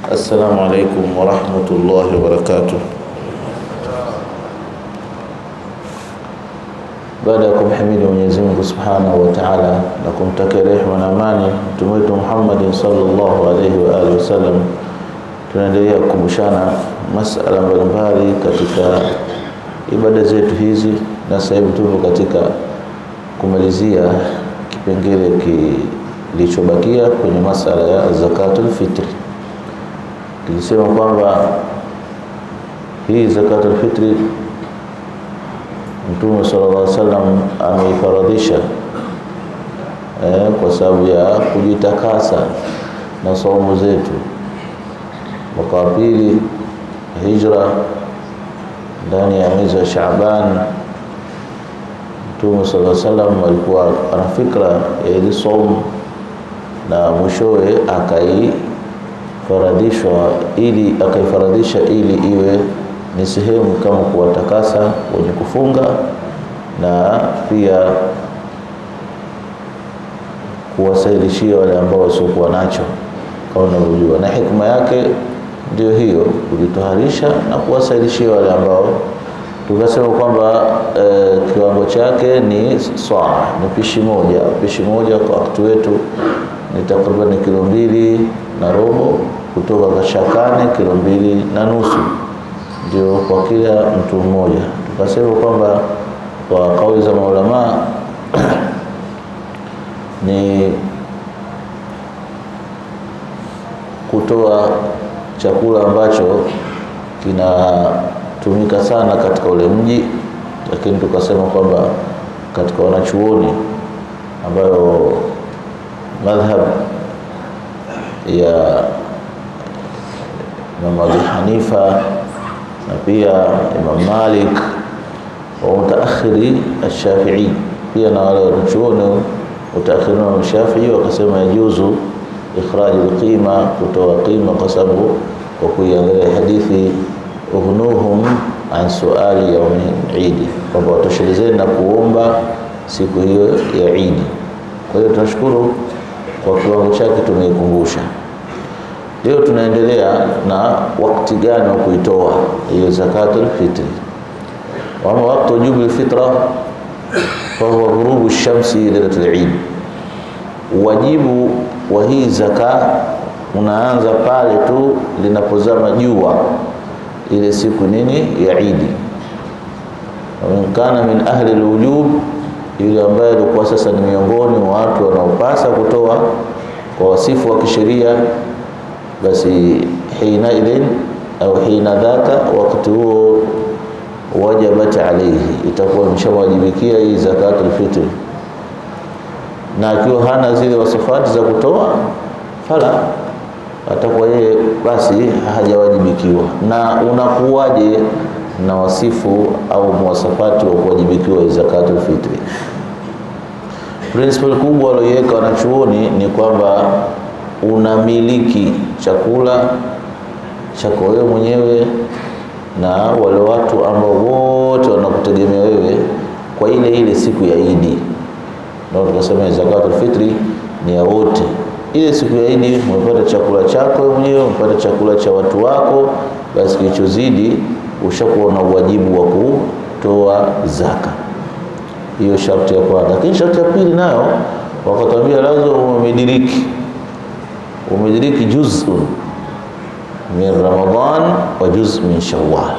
السلام عليكم ورحمة الله وبركاته. Baada ya kumhimidi Mwenyezi Mungu Subhanahu wa Ta'ala na kumtakia rehema na amani Mtume wetu Muhammad sallallahu alayhi wa alihi wasallam, tunaendelea kukumbushana masuala mbalimbali katika ibada zetu hizi, na sasa hivi tupo katika kumalizia kipengele kilichobakia kwenye masuala ya zakatul fitri. Tulisema kwamba hii zakatul fitri Mtume sallallahu alaihi wasallam ameifaradhisha kwa sababu ya kujitakasa na saumu zetu. Mwaka wa pili hijra, ndani ya mwezi wa Shaaban, Mtume sallallahu alaihi wasallam alikuwa ana fikra ya ile saumu, na mwishowe akaifaradhisha ili iwe ni sehemu kama kuwatakasa wenye kufunga na pia kuwasaidishia wale ambao wasiokuwa nacho kama unavyojua, na hikma yake ndio hiyo, kujitoharisha na kuwasaidishia wale ambao tukasema kwamba kiwango chake ni saa, ni pishi moja kwa wakati wetu ni takriban kilo 2.5 kutoka kwa shakani, kilo 2.5 ndio kwa kila mtu mmoja. Tukasema kwamba kwa kauli za maulama ni kutoa chakula ambacho kinatumika sana katika ule mji, lakini tukasema kwamba katika wanachuoni ambayo madhhab ya Imam Abu Hanifa na pia Imam Malik wa mutaakhiri al-Shafi'i, pia na wale wanachuoni mutaakhirina wa Shafi'i wakasema yajuzu ikhraj al-qima, kutoa qima, kwa sababu kwa kuiangalia hadithi ughnuhum an suali yawm Eid, kwamba watoshelezeni na kuomba siku hiyo ya Eid. Kwa hiyo tunashukuru kwa kiwango chake tumeikumbusha. Leo tunaendelea na wakati gani wa kuitoa hiyo zakatul fitri. Wa wakati wujubu alfitra fa huwa ghurubu ash-shamsi lailatul Eid. Wajibu wa hii zaka unaanza pale tu linapozama jua ile siku nini ya Eid. Kana min ahli alwujub, yule ambaye alikuwa sasa ni miongoni mwa watu wanaopasa kutoa kwa wasifu wa kisheria, basi hina idhin au hina dhaka, wakati huo wajibat alayhi, itakuwa imeshawajibikia hii zakatul fitr. Na akiwa hana zile wasifati za kutoa, fala, atakuwa yeye basi hajawajibikiwa. Na unakuwaje na wasifu au muwasafati wa kuwajibikiwa zakatul fitri? Principle kubwa aliyoweka wanachuoni ni kwamba unamiliki chakula chako wewe mwenyewe na wale watu ambao wote wanakutegemea wewe kwa ile siku ya Eid. Ndio tukasema zakatul fitri ni ya wote. Ile siku ya Eid umepata chakula chako wewe mwenyewe, umepata chakula cha watu wako, basi kilichozidi ushakuwa na wajibu wa kutoa zaka. Hiyo sharti ya kwanza. Lakini sharti ya pili nayo wakatambia lazima umediriki juz'un min Ramadhan wa juz' min Shawwal.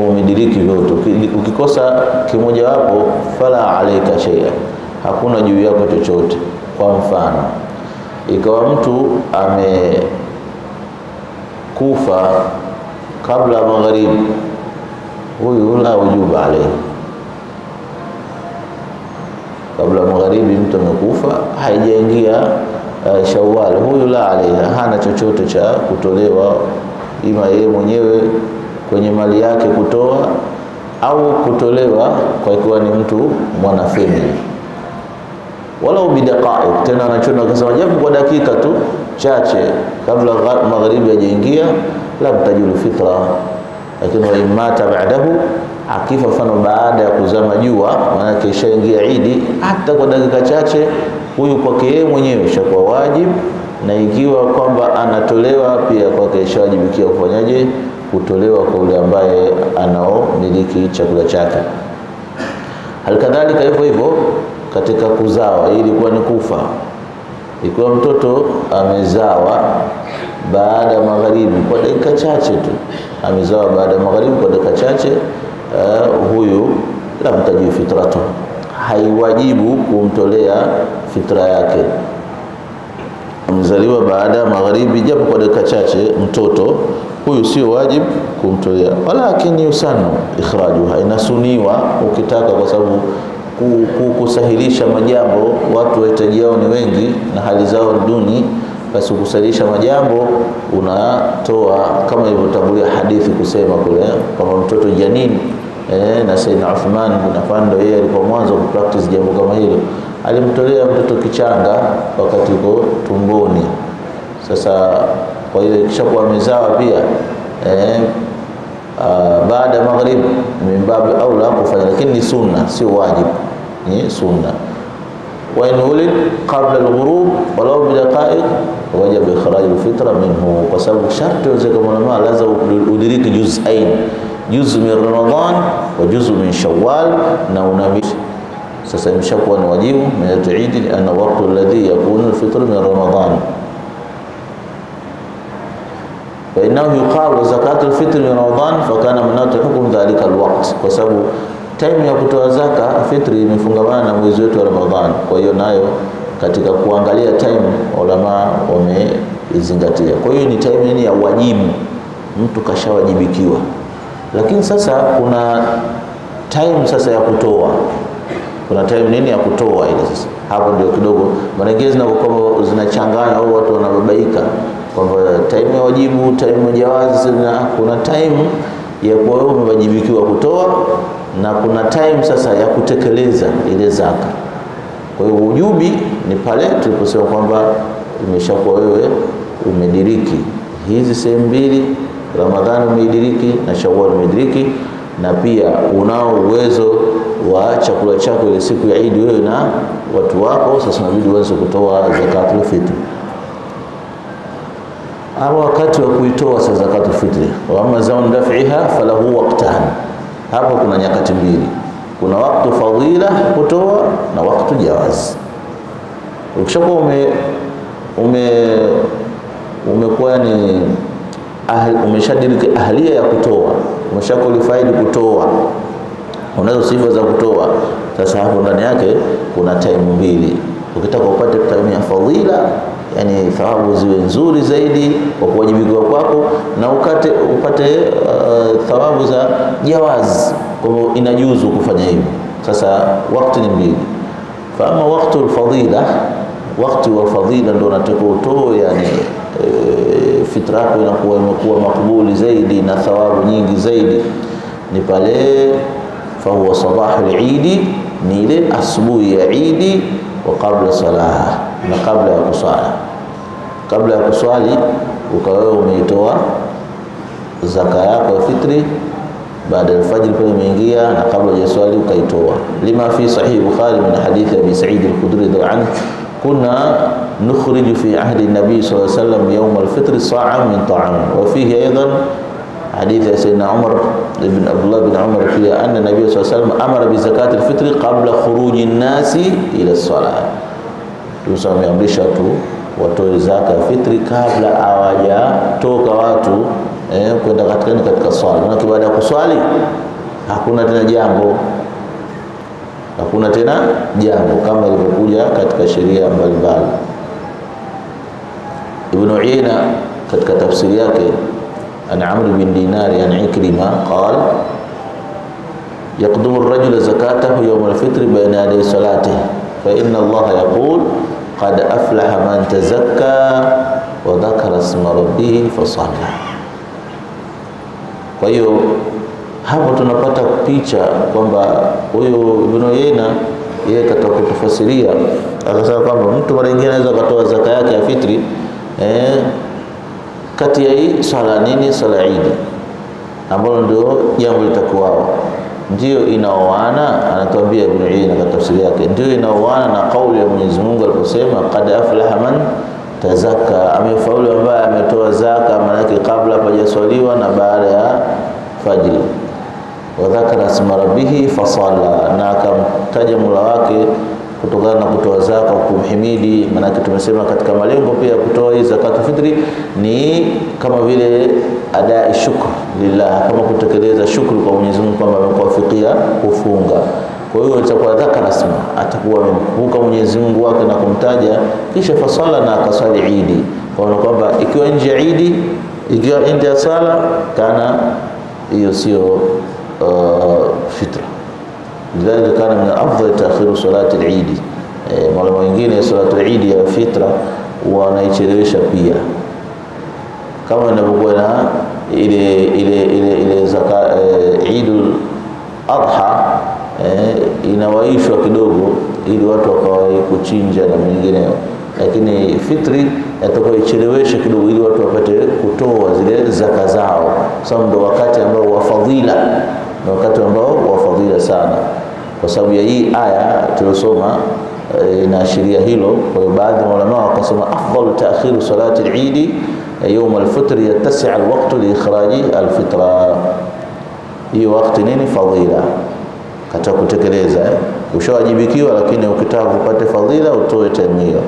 Umediriki vyote. Ukikosa kimoja wapo, fala alayka shay'a, hakuna juu yako chochote. Kwa mfano, ikawa mtu amekufa kabla magharibi, huyu la wujuba alayhi. Kabla magharibi mtu amekufa, haijaingia Shawwal, huyu la alayhi, hana chochote cha kutolewa, ima yeye mwenyewe kwenye mali yake kutoa au kutolewa kwa ikiwa ni mtu mwana family. Walau bidaqaiq, tena anachona akasema japo kwa dakika tu chache kabla magharibi hajaingia, la mtajulu fitra. Lakini wa imata ba'dahu, akifa mfano baada ya kuzama jua, maana kishaingia Eid, hata kwa dakika chache, huyu kwake yeye mwenyewe shakuwa wajibu. Na ikiwa kwamba kutolewa pia kwake ishawajibikia kufanyaje, kutolewa kwa yule ambaye anaomiliki chakula chake. Halikadhalika hivyo hivyo katika kuzawa, hii ilikuwa ni kufa. Ikiwa mtoto amezawa baada ya magharibi kwa dakika chache tu, amezawa baada ya magharibi kwa dakika chache, huyu la mtaji fitratu, haiwajibu kumtolea fitra yake. Mzaliwa baada ya magharibi japo kwa dakika chache, mtoto huyu sio wajibu kumtolea, walakini yusanu ikhrajuha, inasuniwa ukitaka, kwa sababu kusahilisha majambo. Watu wahitaji yao ni wengi na hali zao duni, basi kusahilisha majambo unatoa kama ilivyotangulia hadithi kusema kule, kama mtoto janini na Sayyidina Uthman bin Affan ndio yeye alikuwa mwanzo kupractice jambo kama hilo, alimtolea mtoto kichanga wakati yuko tumboni. Sasa kwa ile kishakuwa amezawa pia baada ya maghrib mimbabi au la kufanya, lakini ni sunna, sio wajibu, ni sunna. Wa in ulid qabla al-ghurub walau bi daqa'iq wajib ikhraj al-fitra minhu, kwa sababu sharti yote kama ulama lazima udiriki juz'ain, juz min Ramadhan wa juz min Shawwal, na unamishi. Sasa imeshakuwa ni wajibu min al-Eid, ana waqtu alladhi yakunu al-fitr min Ramadhan. فإنه يقال زكاة الفطر من رمضان فكان منات حكم ذلك الوقت, kwa sababu time ya kutoa zaka fitri imefungamana na mwezi wetu wa Ramadhan. Kwa hiyo nayo katika kuangalia time ulama wameizingatia. Kwa hiyo ni time ni ya wajibu, mtu kashawajibikiwa. Lakini sasa kuna time sasa ya kutoa, kuna time nini ya kutoa ile sasa. Hapo ndio kidogo marejezi na kwa zinachanganya au watu wanababaika kwamba time ya wajibu, time ya jawazi, na kuna time ya kwa wewe umewajibikiwa kutoa, na kuna time sasa ya kutekeleza ile zaka. Kwa hiyo ujubi ni pale tuliposema kwamba imeshakuwa wewe umediriki hizi sehemu mbili, Ramadhani umeidiriki na Shawwal umeidiriki, na pia unao uwezo wa chakula chako ile siku ya Eid wewe na watu wako. Sasa inabidi uanze kutoa zakatul fitr. Ama wakati wa kuitoa zakatul fitri, wa amma zaman daf'iha falahu waqtan, hapo kuna nyakati mbili, kuna wakati fadhila kutoa na wakati jawaz. Ukishakuwa umekuwa ni umeshadiriki ahlia ya kutoa, umeshakulifaidi kutoa, unazo sifa za kutoa. Sasa hapo ndani yake kuna time mbili. Ukitaka upate time ya fadhila, yani thawabu ziwe nzuri zaidi kwa kuwajibikiwa kwako, na upate thawabu za jawaz, kwa inajuzu kufanya hivyo. Sasa wakati ni mbili. Fama wakati al-fadila, wakati wa fadila ndio unataka utoe, yani fitra yako imekuwa makbuli zaidi na thawabu nyingi zaidi, ni pale fa huwa sabahul Eid, ni ile asubuhi ya Eid, wa qabla salah, na kabla ya kuswali. Kabla ya kuswali ukawa umeitoa zaka yako ya fitri, baada ya fajr pale imeingia, na kabla ya swali ukaitoa. Lima fi sahih Bukhari min hadith Abi Sa'id al-Khudri radhiyallahu anhu, kunna nukhriju fi ahdi an-nabi sallallahu alayhi wasallam yawm al-fitr sa'an min ta'am. Wa fihi aidan hadith Sayyidina Umar ibn Abdullah bin Umar fi anna an-nabiy sallallahu alayhi wasallam amara bi zakat al-fitr qabla khuruj an-nasi ila as-salah. Tumeamrisha tu watoe zaka ya fitri kabla hawajatoka watu kwenda katika swala. Na baada ya kuswali hakuna tena jambo, kama ilivyokuja katika sheria mbalimbali. Ibn Uyayna katika tafsiri yake an Amr bin Dinar an Ikrima qala yaqdumu ar-rajulu zakatahu yawm al-fitr bayna yaday salatihi fa inna Allah yaqul qad aflaha man tazakka wa dhakara isma rabbih fa salla. Kwa hiyo hapo tunapata picha kwamba huyo Ibn Uyayna yeye katika kutafasiria akasema kwamba mtu mara nyingine anaweza kutoa zaka yake ya fitri kati ya hii swala nini, swala Eid, ambalo ndio jambo litakuwa ndio inaoana. Anatuambia Ibn Uyayna katika tafsiri yake ndio inaoana na kauli ya Mwenyezi Mungu aliposema qad aflaha man tazakka, amefaulu ambaye ametoa isma rabbih fasalla, na akamtaja Mola wake kutokana na kutoa zaka kumhimidi. Maana tumesema katika malengo pia kutoa hii zakatul fitri ni kama vile adai shukr lillah, kama kutekeleza shukru kwa Mwenyezi Mungu kwamba amekuwafikia kufunga. Kwa hiyo itakuwa dhaka rasmi, atakuwa amemkumbuka Mwenyezi Mungu wake na kumtaja, kisha fasalla na akasali Eid. Kwa maana kwamba ikiwa nje ya Eid, ikiwa nje ya sala, kana hiyo sio fitra. Lidhalika kana min afdal ta'khir salati al-Eid. Wale wengine salatu al-Eid ya fitra wanaichelewesha pia, kama inavyokuwa na ile zaka Eidul Adha inawaishwa kidogo ili watu wakawahi kuchinja na mengineyo, lakini fitri yatakuwa icheleweshe kidogo ili watu wapate kutoa zile zaka zao, sababu ndio wakati ambao wa fadhila, na wakati ambao wa fadhila sana, kwa sababu ya hii aya tuliyosoma inaashiria hilo. Kwa hiyo baadhi ya ulama wakasema afdalu ta'khir salati al-Eid يوم الفطر يتسع الوقت لإخراج الفطرة. hiyo wakati nini? Fadhila, katika kutekeleza ushawajibikiwa, lakini ukitaka kupata fadhila utoe time hiyo.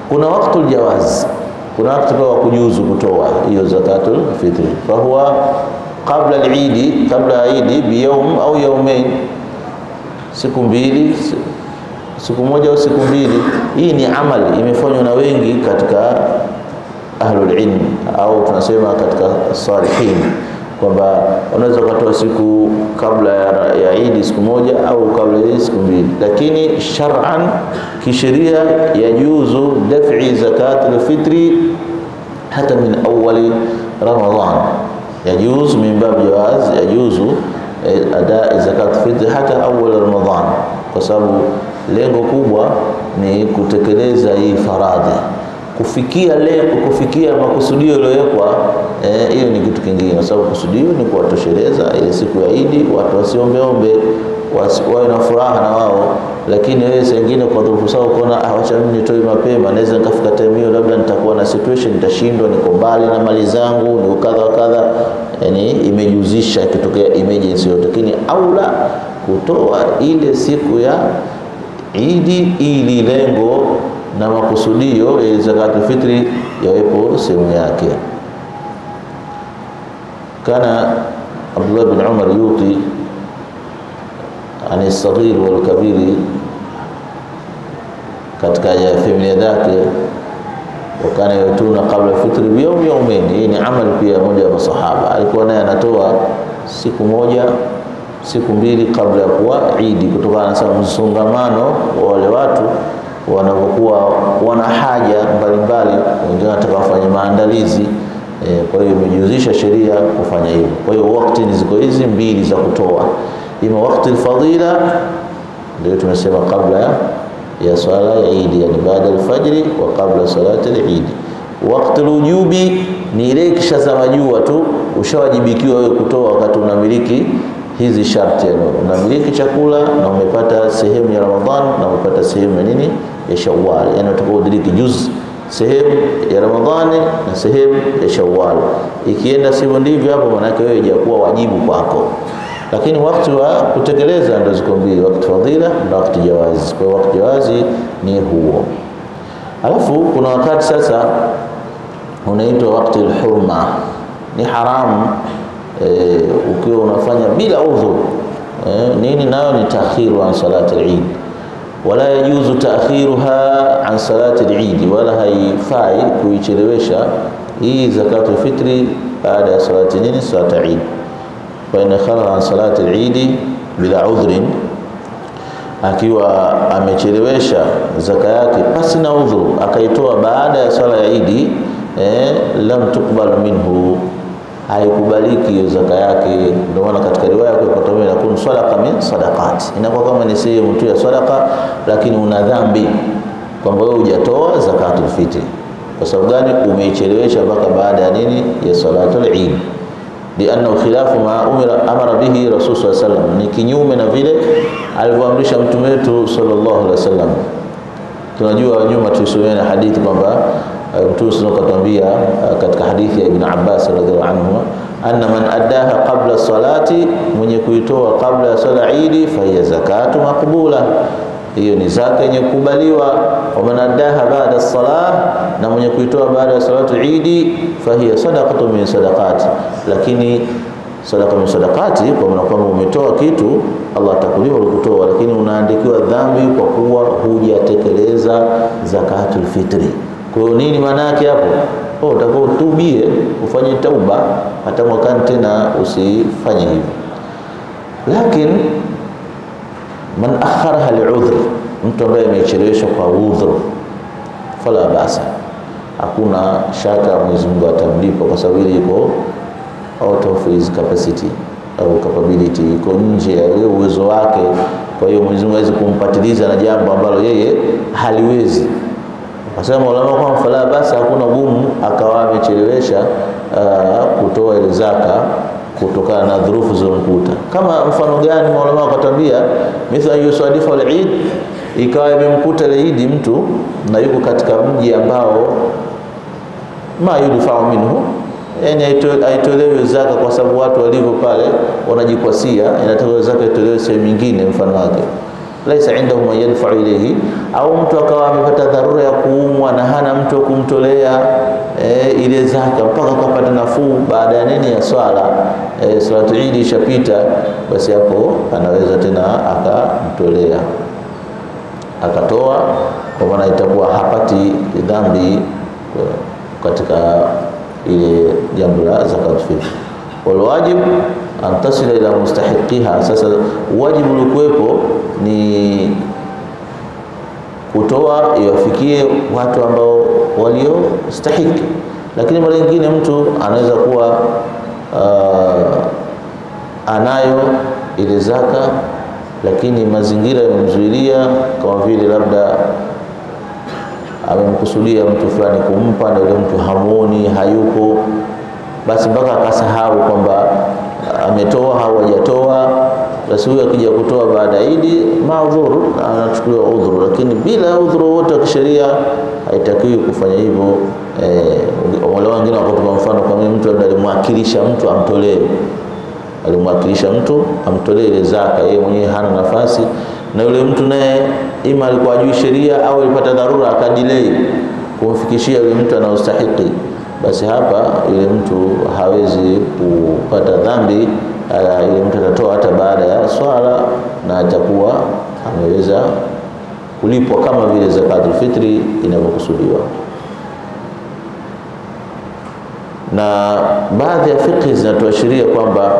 Kuna wakati aljawaz, kuna wakati wa kujuzu kutoa hiyo zakatul fitri, fa huwa qabla al-Eid, qabla Eid bi yawm au yawmain, siku mbili, siku moja au siku mbili. Hii ni amali imefanywa na wengi katika ahlul ilm au tunasema katika salihin, kwamba unaweza kutoa siku kabla ya Eid siku moja au kabla ya siku mbili, lakini shar'an kisheria yajuzu daf'i zakatul fitri hata min awwal Ramadhan, yajuzu min bab jawaz, yajuzu ada zakatul fitri hata awwal Ramadhan, kwa sababu lengo kubwa ni kutekeleza hii faradhi. Kufikia lengo, kufikia makusudio yaliyowekwa, hiyo ni kitu kingine, kwa sababu kusudio ni kuwatosheleza ile siku ya Eid, watu wasiombeombe, wawe na furaha na wao. Lakini wewe sengine kwa dhurufu sawa ukaona acha mimi nitoe mapema, naweza nikafika time hiyo labda nitakuwa na situation, nitashindwa, niko mbali na mali zangu, ni kadha kadha, yani imejuzisha kitokea emergency yote. Lakini aula kutoa ile siku ya Eid ili lengo na makusudio ya zakatul fitri yawepo sehemu yake. Kana Abdullah bin Umar yuti ani saghir wal kabiri katika familia zake, wakana yatuna kabla fitri bi yawm yawmain. Hii ni amali pia moja wa masahaba, alikuwa naye anatoa siku moja siku mbili kabla ya kuwa Eid, kutokana na msongamano wa wale watu wanapokuwa wana haja mbalimbali, wengine wanataka kufanya maandalizi. Kwa hiyo imejuzisha sheria kufanya hivyo. Kwa hiyo wakati ni ziko hizi mbili za kutoa, ima wakati al-fadila ndio tumesema kabla ya swala ya Eid, yani baada al-fajr wa kabla salati al-Eid. Wakati al-wujubi ni ile kisha za jua tu, ushawajibikiwa wewe kutoa wakati unamiliki hizi sharti, unamiliki chakula na umepata sehemu ya Ramadhan na umepata sehemu ya nini ya Shawwal, yani utakaodiriki juz sehemu ya Ramadhani na sehemu ya Shawwal. Ikienda sivyo ndivyo, hapo maana yake wewe hajakuwa wajibu kwako. Lakini wakati wa kutekeleza ndio ziko mbili, wakati fadhila na wakati jawazi. Kwa wakati jawazi ni huo. Alafu kuna wakati sasa unaitwa wakati al-hurma, ni haramu ukiwa unafanya bila udhur. Nini nayo? Ni ta'khiru an salati al-Eid, wala yajuzu ta'khiruha an salati al-Eid, wala haifai kuichelewesha hii zakatul fitri baada ya salati nini, salati al-Eid. Fa in khara an salati al-Eid bila udhrin, akiwa amechelewesha zaka yake pasi na udhuru akaitoa baada ya sala ya Eid, lam tuqbal minhu, haikubaliki hiyo zaka yake. Ndio maana katika riwaya kwa kutumia na kun sadaqa min sadaqat, inakuwa kama ni sehemu tu ya sadaqa, lakini una dhambi kwamba wewe hujatoa zakatul fitri. Kwa sababu gani? Umeichelewesha mpaka baada ya nini, ya salatul Eid. Lianna khilafu ma amara bihi Rasul sallallahu alaihi wasallam, ni kinyume na vile alivyoamrisha mtume wetu sallallahu alaihi wasallam. Tunajua nyuma tulisomea hadithi kwamba Mtume akatwambia katika hadithi ya Ibn Abbas radhiallahu anhu, anna man addaha qabla salati, mwenye kuitoa kabla ya sala Eid, fa hiya zakatu maqbula, hiyo ni zaka yenye kukubaliwa. Wa man addaha ba'da as-salah, na mwenye kuitoa baada ya salatu Eid, fa hiya sadaqatu min sadaqati, lakini sadaqa min sadaqati, kwa maana kwamba umetoa kitu Allah atakulipa ulikotoa, lakini unaandikiwa dhambi kwa kuwa hujatekeleza zakatul fitri. Kwa hiyo nini maana yake hapo? Utakuwa utubie, ufanye tauba, hata mwakani tena usifanye hivyo. Lakini man akharaha li'udhr, mtu ambaye amechelewesha kwa udhur, fala basa, hakuna shaka Mwenyezi Mungu atamlipa, kwa sababu ile iko out of his capacity au capability, iko nje ya uwezo wake. Kwa hiyo Mwenyezi Mungu hawezi kumpatiliza na jambo ambalo yeye haliwezi. Wasema ulama kwa fala basi, hakuna gumu akawa amechelewesha kutoa ile zaka kutokana na dhurufu zilizomkuta. Kama mfano gani ulama wakatambia, mithla yusadifu al-Eid, ikawa imemkuta ile Eid mtu na yuko katika mji ambao ma yudfa'u minhu, yani aitolewe zaka kwa sababu watu walivyo pale wanajikwasia, inatolewa zaka itolewe sehemu nyingine mfano wake. Laisa indahu man yadfa'u ilayhi, au mtu akawa amepata dharura ya kuumwa na hana mtu kumtolea ile zaka mpaka akapata nafuu baada ya nini, ya swala salatu Eid ishapita, basi hapo anaweza tena akamtolea akatoa, kwa maana itakuwa hapati dhambi katika ile jambo la zakat fitr. Wal wajib an tasila ila mustahiqiha. Sasa wajibu ulikuwepo ni kutoa iwafikie watu ambao waliostahiki, lakini mara nyingine mtu anaweza kuwa anayo ile zaka, lakini mazingira yamemzuilia, kama vile labda amemkusudia mtu fulani kumpa na yule mtu hamuoni, hayupo, basi mpaka akasahau kwamba ametoa au hajatoa. Basi huyo akija kutoa baada ya Eid maudhuru, anachukuliwa udhuru, lakini bila udhuru wote wa kisheria haitakiwi kufanya hivyo. Wale wengine wakatoa mfano kama mtu alimwakilisha mtu amtolee, ile zaka, yeye mwenyewe hana nafasi, na yule mtu naye ima alikuwa ajui sheria au alipata dharura akadelay kumfikishia yule mtu anaostahili, basi hapa yule mtu hawezi kupata dhambi. Yule mtu atatoa hata baada ya swala na atakuwa ameweza kulipwa kama vile zakatul fitri inavyokusudiwa. Na baadhi ya fiqh zinatuashiria kwamba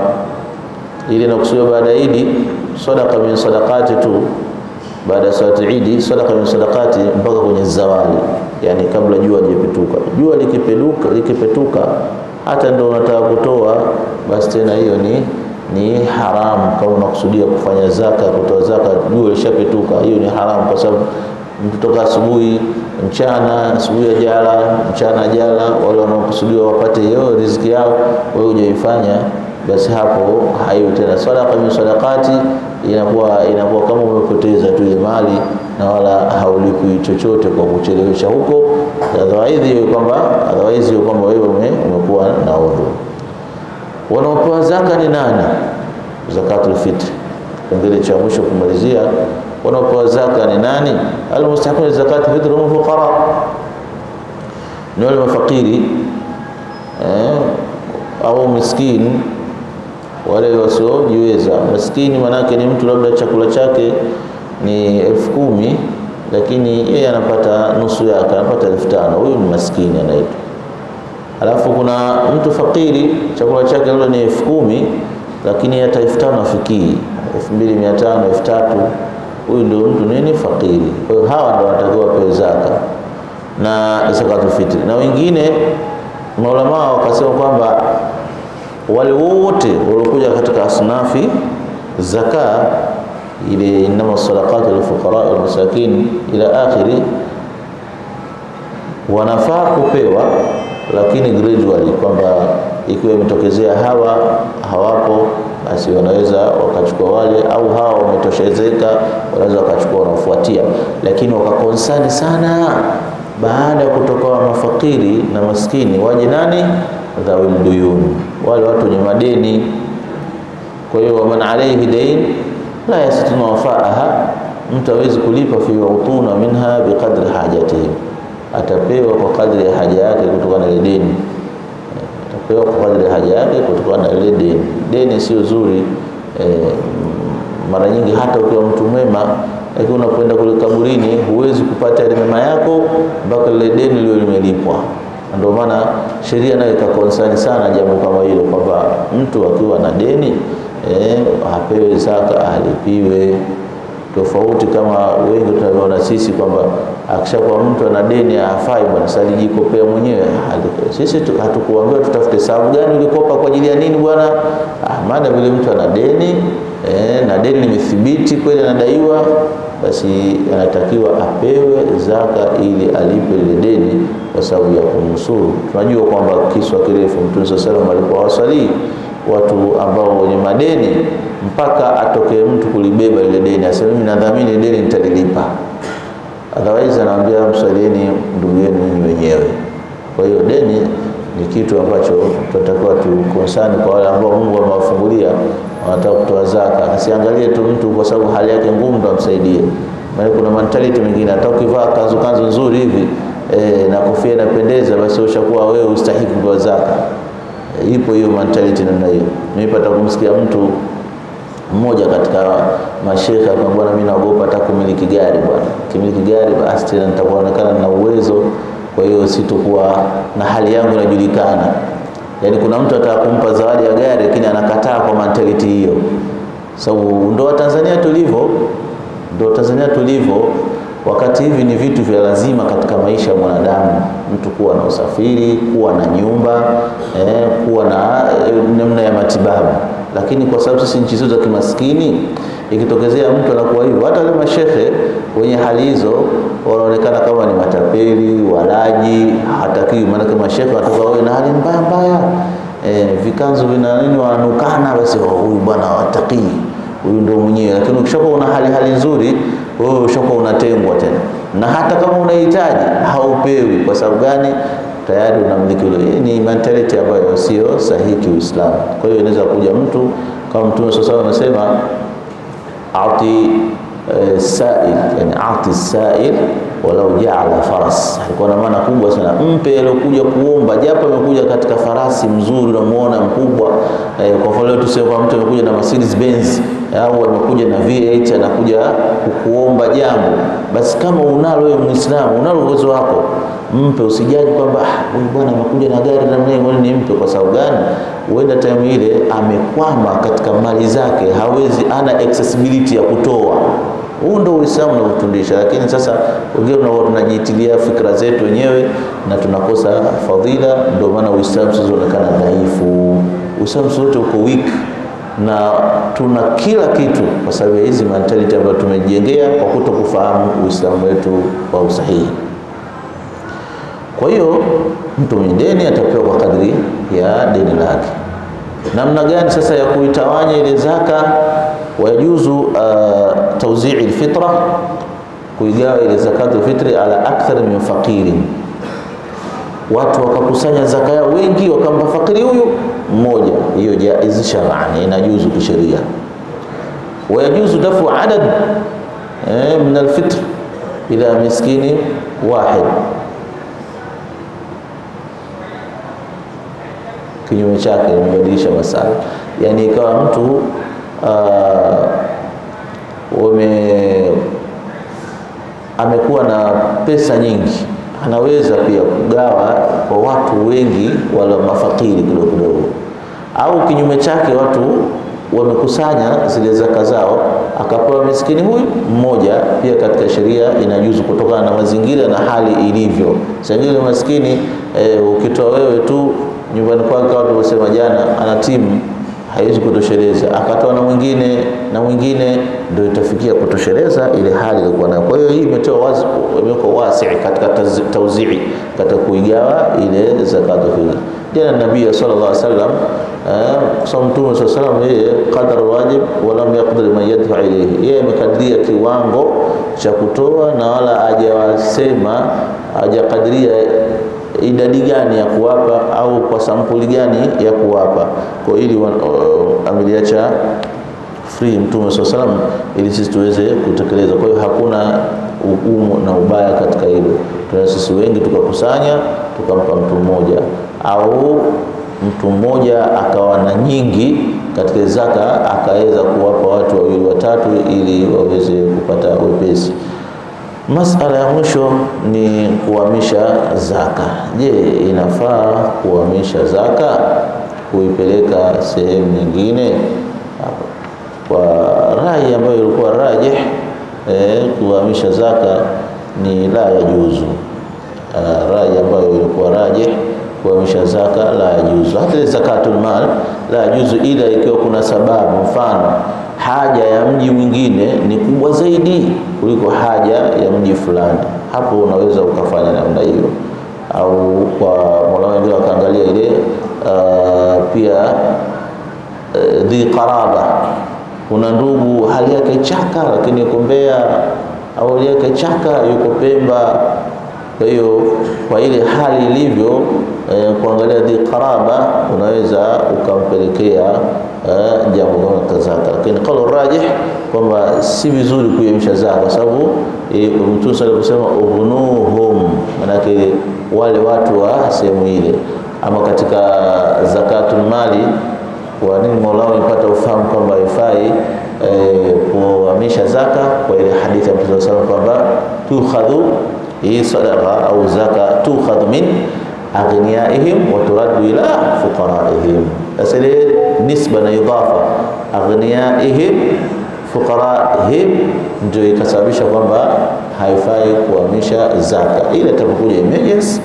ile inakusudiwa baada ya Eid sadaqa min sadaqati tu, baada ya salati Eid sadaqa min sadaqati mpaka kwenye zawali, yani kabla jua lijepetuka. Jua likipetuka hata ndio unataka kutoa, basi tena hiyo ni haramu. Kama unakusudia kufanya zaka, kutoa zaka, jua lishapetuka, hiyo ni haramu, kwa sababu mtu toka asubuhi, mchana, asubuhi ajala, mchana ajala, wale wanaokusudia wapate hiyo riziki yao, wewe hujaifanya, basi hapo hayo tena sadaqa min sadaqati, inakuwa kama umepoteza tu ile mali na wala haulipi chochote kwa kuchelewesha huko. Otherwise hiyo kwamba wewe umekuwa na udhu. Wanaopewa zaka ni nani? Zakatul fitr. Kipengele cha mwisho kumalizia, wanaopewa zaka ni nani? Al-mustahiqun zakatul fitr hum fuqara, ni wale mafakiri au miskini, wale wasiojiweza. Maskini manake ni mtu labda chakula chake ni 10,000, lakini yeye anapata nusu yake, anapata 5,000, huyu ni maskini anaitwa. Alafu kuna mtu fakiri chakula chake labda ni 10,000, lakini hata 5,000 afikii, 2,500, 3,000, huyu ndio mtu nini, fakiri. Kwa hiyo hawa ndio wanatakiwa pewe zaka na zakatul fitr. Na wengine maulama wakasema kwamba wale wote waliokuja katika asnafi zaka ile inama sadaqatu lil fuqara wal masakin ila akhiri, wanafaa kupewa, lakini gradually, kwamba ikiwa imetokezea hawapo, basi wanaweza wakachukua wale, au hawa wametoshezeka wanaweza wakachukua wanafuatia, lakini wakakonsani sana baada ya kutoka mafakiri na maskini waje nani? Dhawil duyun, wale watu wenye madeni. Kwa hiyo man alayhi dayn la yastuna wafaaha, mtu hawezi kulipa, fi utuna minha biqadri hajatihi, atapewa kwa kadri ya haja yake kutokana na ile deni, atapewa kwa kadri ya haja yake kutokana na ile deni. Deni sio zuri. Mara nyingi hata ukiwa mtu mwema, lakini unapoenda kule kaburini huwezi kupata ile mema yako mpaka ile deni lile limelipwa. Ndio maana sheria nayo ikakonsani sana jambo kama hilo, kwamba mtu akiwa na deni apewe zaka, alipiwe. Tofauti kama wengi tunaona sisi kwamba akishakuwa mtu ana deni hafai bwana, salijikopea mwenyewe. Sisi hatukuambiwa tutafute sababu gani ulikopa kwa ajili ya nini bwana? Maana vile mtu ana deni na deni limethibiti kweli anadaiwa, basi anatakiwa apewe zaka ili alipe ile deni kwa sababu ya kumnusuru. Tunajua kwamba kiswa kirefu Mtume sallallahu alaihi wasallam alikuwa wasali watu ambao wenye madeni mpaka atokee mtu kulibeba ile deni, asema mimi nadhamini deni nitalilipa, otherwise anaambia msalieni ndugu yenu nyinyi wenyewe. Kwa hiyo deni ni kitu ambacho tunatakiwa tukonsani kwa wale ambao Mungu amewafungulia wanataka kutoa zaka. Asiangalie tu mtu kwa sababu hali yake ngumu ndo amsaidie. Maana kuna mentality nyingine, hata ukivaa kanzu nzuri hivi na kofia inapendeza, basi ushakuwa wewe ustahili kutoa zaka. Ipo hiyo mentality namna hiyo. Nimepata kumsikia mtu mmoja katika masheikh akamwambia, mimi naogopa hata kumiliki gari bwana. Kimiliki gari basi tena nitakuonekana na uwezo, kwa hiyo sitokuwa na hali yangu inajulikana. Yaani kuna mtu atakumpa zawadi ya gari lakini anakataa kwa mentality hiyo. Sababu ndo Tanzania tulivyo, wakati hivi ni vitu vya lazima katika maisha ya mwanadamu, mtu kuwa na usafiri, kuwa na nyumba, kuwa na namna ya matibabu. Lakini kwa sababu sisi nchi zetu za kimaskini, ikitokezea mtu anakuwa hivyo, hata wale mashehe wenye hali hizo wanaonekana kama ni matapeli, walaji, hatakiwi. Maana kama mashehe watoka wao na hali mbaya, vikanzu vina nini wanukana, basi huyu bwana wataki, huyu ndio mwenyewe. Lakini ukishakuwa una hali nzuri, wewe ushakuwa unatengwa tena, na hata kama unahitaji haupewi. Kwa sababu gani? Tayari unamiliki ile. Ni mentality ambayo sio sahihi Uislamu. Kwa hiyo inaweza kuja mtu kama Mtume SAW anasema ati sa'il, yani ati sa'il walau ja'ala faras. Alikuwa na maana kubwa sana, mpe aliyokuja kuomba japo amekuja katika farasi mzuri unamuona mkubwa. Kwa mfano tuseme kwa mtu amekuja na Mercedes Benz au amekuja na V8 anakuja kukuomba jambo, basi kama unalo wewe Muislamu, unalo uwezo wako, mpe. Usijaji kwamba huyu bwana amekuja na gari na mimi ngoja nimpe. Kwa sababu gani? Huenda time ile amekwama katika mali zake, hawezi, ana accessibility ya kutoa. Huu ndio Uislamu unatufundisha. Lakini sasa wengine tunajitilia fikra zetu wenyewe na tunakosa fadhila. Ndio maana Uislamu sasa unaonekana dhaifu, Uislamu sote uko weak, na tuna kila kitu kwa sababu ya hizi mentality ambazo tumejengea kwa kutokufahamu Uislamu wetu kwa usahihi. Kwa hiyo mtu mwenye deni atapewa kwa kadri ya deni lake. Namna gani sasa ya kuitawanya ile zaka? Wajuzu tawzi'i alfitra, kuigawa ile zakatul fitri ala akthar min faqirin. Watu wakakusanya zaka yao wengi wakampa fakiri huyu mmoja, hiyo jaiz shar'an, inajuzu kisheria. Wajuzu dafu adad min alfitr ila miskini wahid. Kinyume chake imebadilisha masala, yani ikawa mtu amekuwa na pesa nyingi, anaweza pia kugawa kwa watu wengi wala mafakiri kidogo. Au kinyume chake watu wamekusanya zile zaka zao akapewa miskini huyu mmoja, pia katika sheria inajuzu kutokana na mazingira na hali ilivyo. Sangile maskini ukitoa wewe tu nyumbani kwake, watu wasema jana ana timu haiwezi kutosheleza, akatoa na mwingine ndio itafikia kutosheleza ile hali ilikuwa nayo. Kwa hiyo hii imekuwa wasi katika tawzi'i, katika kuigawa ile zakatul fitr. jana Nabii sallallahu alaihi wasallam kwa Mtume sallallahu alaihi wasallam yeye qadar wajib wala yaqdir man yadfa ilayhi, yeye amekadiria kiwango cha kutoa na wala hajawasema hajakadiria idadi gani ya kuwapa au kwa sampuli gani ya kuwapa. Kwa ili ameliacha free Mtume sallallahu alaihi wasallam ili sisi tuweze kutekeleza. Kwa hiyo hakuna ugumu na ubaya katika hilo. Tuna sisi wengi tukakusanya tukampa mtu mmoja, au mtu mmoja akawa na nyingi katika zaka akaweza kuwapa watu wawili watatu ili waweze kupata wepesi. Masala ya mwisho ni kuhamisha zaka. Je, inafaa kuhamisha zaka kuipeleka sehemu nyingine? Kwa rai ambayo ilikuwa rajih, kuhamisha zaka ni la yajuzu. Rai ambayo ilikuwa rajih, kuhamisha zaka la yajuzu. Hata zakatul mal la yajuzu ila ikiwa kuna sababu, mfano haja ya mji mwingine ni kubwa zaidi kuliko haja ya mji fulani, hapo unaweza ukafanya namna hiyo. Au kwa Mola ndio akaangalia ile pia dhi qaraba, kuna ndugu hali yake chaka lakini yuko Mbeya, au hali yake chaka yuko Pemba. Kwa hiyo kwa ile hali ilivyo, kuangalia dhi qaraba unaweza ukampelekea jambo kama zaka. Lakini kauli rajih kwamba si vizuri kuhamisha zaka, kwa sababu Mtume sallallahu alayhi wasallam ubunuhum, maana wale watu wa sehemu ile. Ama katika zakatul mali, kwa nini Mola alipata ufahamu kwamba haifai kuhamisha zaka? Kwa ile hadithi ya Mtume sallallahu alayhi wasallam kwamba tukhadhu hii sadaqa au zaka tukhadhu min aghniyaihim wa turaddu ila fuqaraihim. Asili nisba na idafa aghniyaihim fuqaraihim ndio ikasababisha kwamba haifai kuhamisha zaka. Ile itapokuja emergency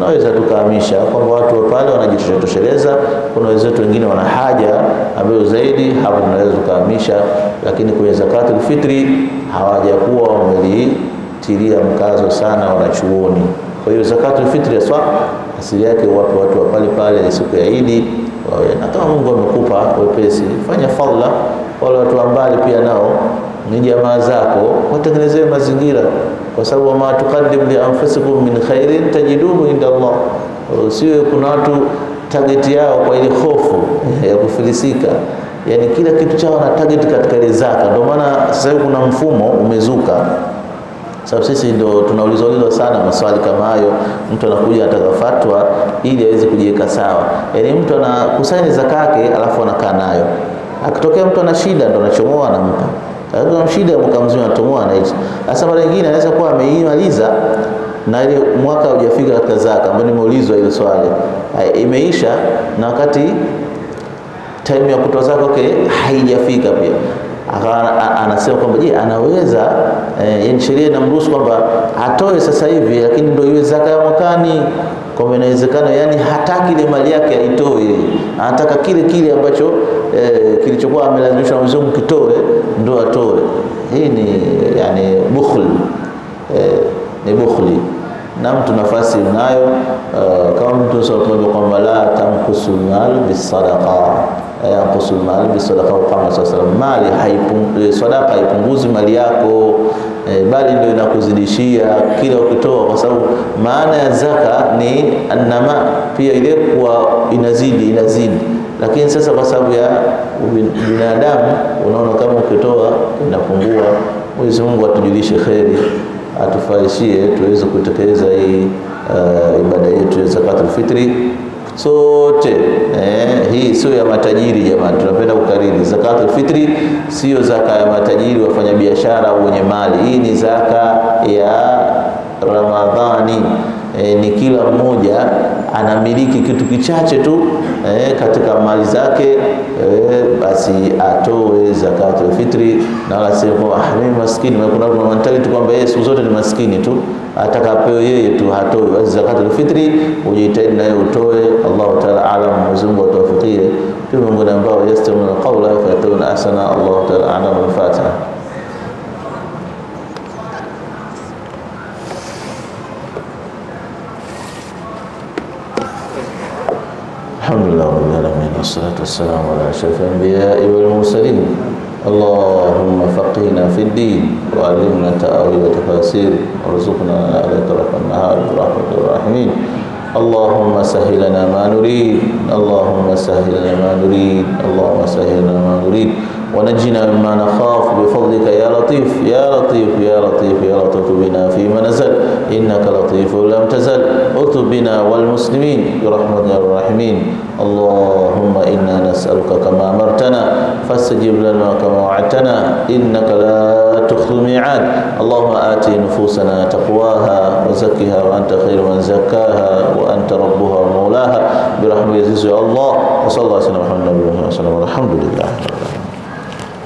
naweza tukahamisha kwamba watu wa pale wanajitosheleza, kuna wenzetu wengine wana haja ambayo zaidi, hapo tunaweza tukahamisha. Lakini kwenye zakatul fitri hawajakuwa wamelitilia mkazo sana wanachuoni. Kwa hiyo zakatul fitri asili yake watu wa pale pale siku ya Eid, na kama Mungu amekupa wepesi, fanya fadhila. Wale watu wa mbali pia nao ni jamaa zako, watengenezee mazingira, kwa sababu ma tuqaddim li anfusikum min khairin tajiduhu inda Allah. Sio kuna watu target yao kwa ile hofu ya kufilisika, yani kila kitu chao na target katika ile zaka. Ndio maana sasa hivi kuna mfumo umezuka, sababu sisi ndio tunaulizwa sana maswali kama hayo. Mtu anakuja ataka fatwa ili aweze kujiweka sawa, yani mtu anakusanya zaka yake alafu anakaa nayo, akitokea mtu ana shida ndo anachomoa anampa. Kuna shida mkamzima atomoa na hizo. Sasa mara nyingine anaweza kuwa ameimaliza na ile mwaka hujafika katika zaka, ambapo nimeulizwa ile swali imeisha na wakati time ya kutoa zaka haijafika pia. Anasema kwamba je, anaweza yani sheria inamruhusu kwamba atoe sasa hivi lakini ndio iwe zaka ya mwakani. Kwa inawezekana yani hataki ile mali yake aitoe, anataka kile ambacho kilichokuwa amelazimishwa na mzungu kitoe ndio atoe. Hii ni yani bukhl, ni bukhli. Na mtu nafasi unayo kama mtu sio kwamba la tamkusul mal bisadaqa, yankusul mal bisadaqa, kama sasa mali sadaqa haipunguzi mali yako, bali ndio inakuzidishia kila ukitoa, kwa sababu maana ya zaka ni annama, pia ile kwa inazidi. Lakini sasa kwa sababu ya binadamu unaona kama ukitoa inapungua. Mwenyezi Mungu atujulishe kheri, atufaishie tuweze kutekeleza hii ibada yetu ya zakatul fitri sote. Hii sio ya matajiri jamani, tunapenda kukariri, zakatul fitri sio zaka ya matajiri wafanya biashara au wenye mali. Hii ni zaka ya Ramadhani. Ni kila mmoja anamiliki kitu kichache tu katika mali zake, basi atoe zakatul fitri. Na wala sio kwa mimi maskini. Kuna mentality kwamba Yesu zote ni maskini tu, atakapewe yeye tu hatoi. Basi zakatul fitri ujitahidi naye utoe. Allah Ta'ala alam, Mwenyezi Mungu atuwafikie tu miongoni ambao yastamuna qawla wa yatuna ahsana. Allah Ta'ala alam. Al-Fatiha. الحمد لله رب العالمين والصلاة والسلام على أشرف الأنبياء والمرسلين. اللهم فقهنا في الدين وعلمنا تأويل وتفاسير وارزقنا على طرف النهار برحمة الراحمين. اللهم سهل لنا ما نريد، اللهم سهل لنا ما نريد، اللهم سهل لنا ما نريد، ونجنا مما نخاف بفضلك يا لطيف يا لطيف يا لطيف يا لطيف بنا فيما نزل، إنك لطيف لم تزل. اطب بنا والمسلمين برحمتك يا الراحمين. اللهم إنا نسألك كما أمرتنا فاستجب لنا كما وعدتنا، إنك لا تخلف الميعاد. اللهم آت نفوسنا تقواها وزكها وأنت خير من زكاها وأنت ربها ومولاها برحمتك يا الله. وصلى الله عليه وسلم والحمد لله.